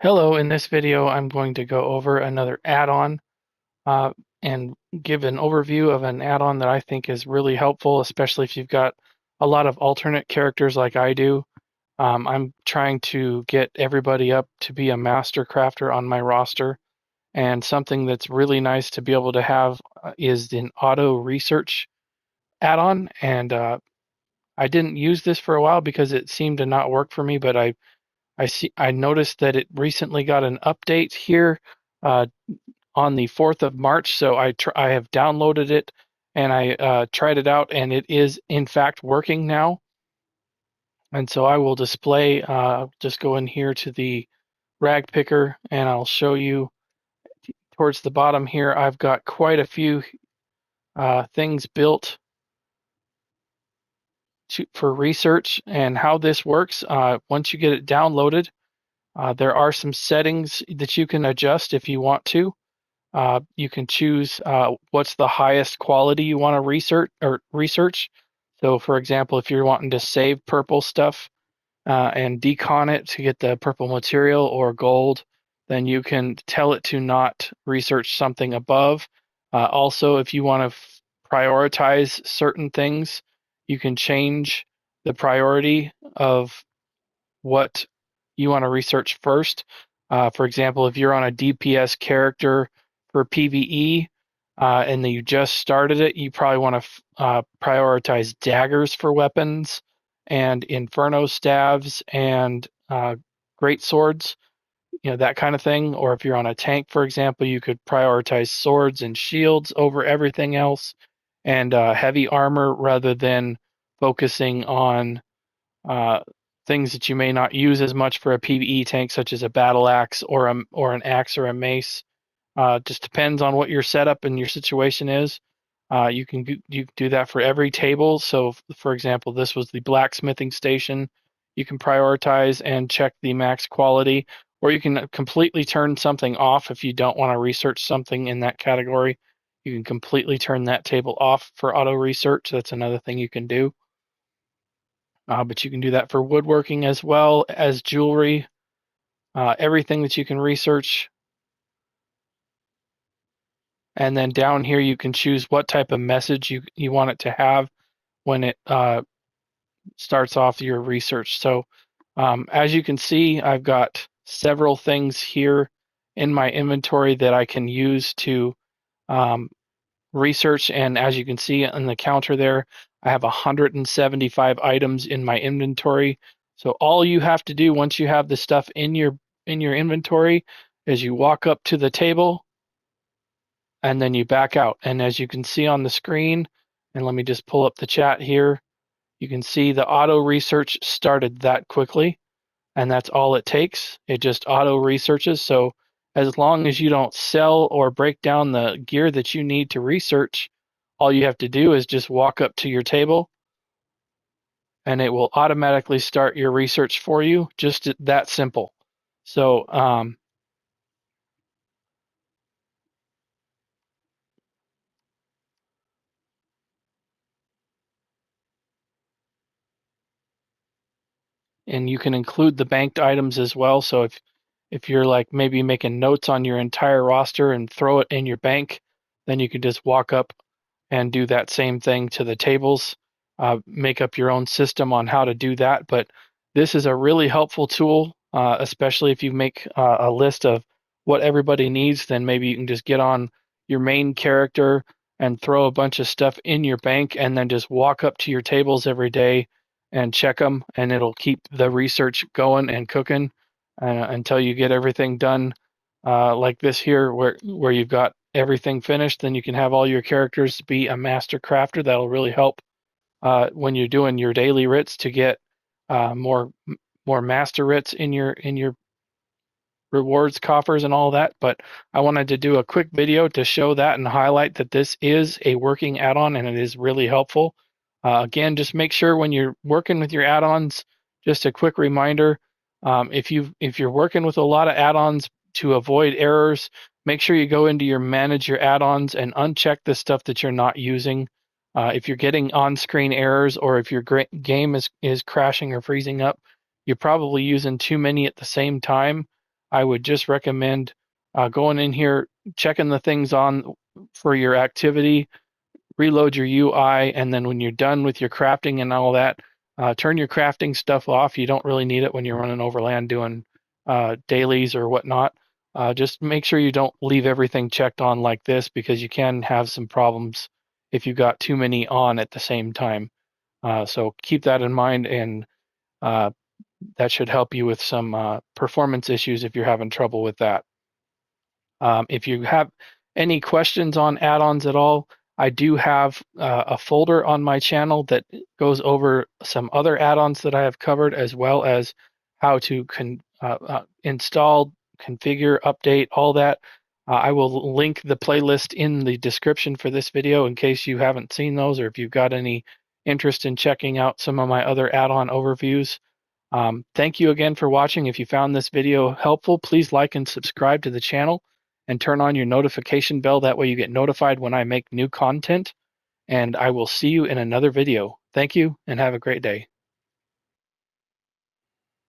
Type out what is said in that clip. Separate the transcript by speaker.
Speaker 1: Hello, in this video I'm going to go over another add-on uh, and give an overview of an add-on that I think is really helpful, especially if you've got a lot of alternate characters like I do. I'm trying to get everybody up to be a master crafter on my roster, and something that's really nice to be able to have is an auto research add-on. And I didn't use this for a while because it seemed to not work for me, but I noticed that it recently got an update here uh, on the 4th of March, so I have downloaded it and I tried it out, and it is in fact working now. And so I will display. Just go in here to the rag picker, and I'll show you towards the bottom here. I've got quite a few things built for research and how this works. Once you get it downloaded, there are some settings that you can adjust if you want to. You can choose what's the highest quality you want to research. So, for example, if you're wanting to save purple stuff and decon it to get the purple material or gold, then you can tell it to not research something above. Also, if you want to prioritize certain things, you can change the priority of what you want to research first. For example, if you're on a DPS character for PvE and then you just started it, you probably want to prioritize daggers for weapons and inferno staves and greatswords, that kind of thing. Or if you're on a tank, for example, you could prioritize swords and shields over everything else, and heavy armor rather than focusing on uh, things that you may not use as much for a PvE tank, such as a battle axe or an axe or a mace. Just depends on what your setup and your situation is. You can do that for every table. So, for example, this was the blacksmithing station. You can prioritize and check the max quality, or you can completely turn something off if you don't want to research something in that category. You can completely turn that table off for auto research. That's another thing you can do. But you can do that for woodworking as well as jewelry, everything that you can research. And then down here, you can choose what type of message you want it to have when it starts off your research. So as you can see, I've got several things here in my inventory that I can use to um, research. And as you can see on the counter there, I have 175 items in my inventory. So all you have to do once you have the stuff in your inventory is you walk up to the table and then you back out. And as you can see on the screen, and let me just pull up the chat here, you can see the auto research started that quickly, and that's all it takes. It just auto researches. So as long as you don't sell or break down the gear that you need to research, all you have to do is just walk up to your table and it will automatically start your research for you. Just that simple. So and you can include the banked items as well. So if you're like maybe making notes on your entire roster and throw it in your bank, then you can just walk up and do that same thing to the tables. Make up your own system on how to do that. But this is a really helpful tool, especially if you make a list of what everybody needs. Then maybe you can just get on your main character and throw a bunch of stuff in your bank, and then just walk up to your tables every day and check them, and it'll keep the research going and cooking until you get everything done. Like this here, where you've got everything finished, then you can have all your characters be a master crafter. That'll really help when you're doing your daily writs to get more master writs in your rewards coffers and all that. But I wanted to do a quick video to show that and highlight that this is a working add-on and it is really helpful. Again, just make sure when you're working with your add-ons, just a quick reminder, if you're working with a lot of add-ons, to avoid errors, make sure you go into your manage your add-ons and uncheck the stuff that you're not using. If you're getting on-screen errors, or if your game is crashing or freezing up, you're probably using too many at the same time. I would just recommend going in here, checking the things on for your activity, reload your UI, and then when you're done with your crafting and all that, turn your crafting stuff off. You don't really need it when you're running overland doing dailies or whatnot. Just make sure you don't leave everything checked on like this, because you can have some problems if you got too many on at the same time. So keep that in mind, and uh, that should help you with some performance issues if you're having trouble with that. If you have any questions on add-ons at all, I do have a folder on my channel that goes over some other add-ons that I have covered, as well as how to install, configure, update, all that. I will link the playlist in the description for this video in case you haven't seen those, or if you've got any interest in checking out some of my other add-on overviews. Thank you again for watching. If you found this video helpful, please like and subscribe to the channel and turn on your notification bell. That way you get notified when I make new content. And I will see you in another video. Thank you and have a great day.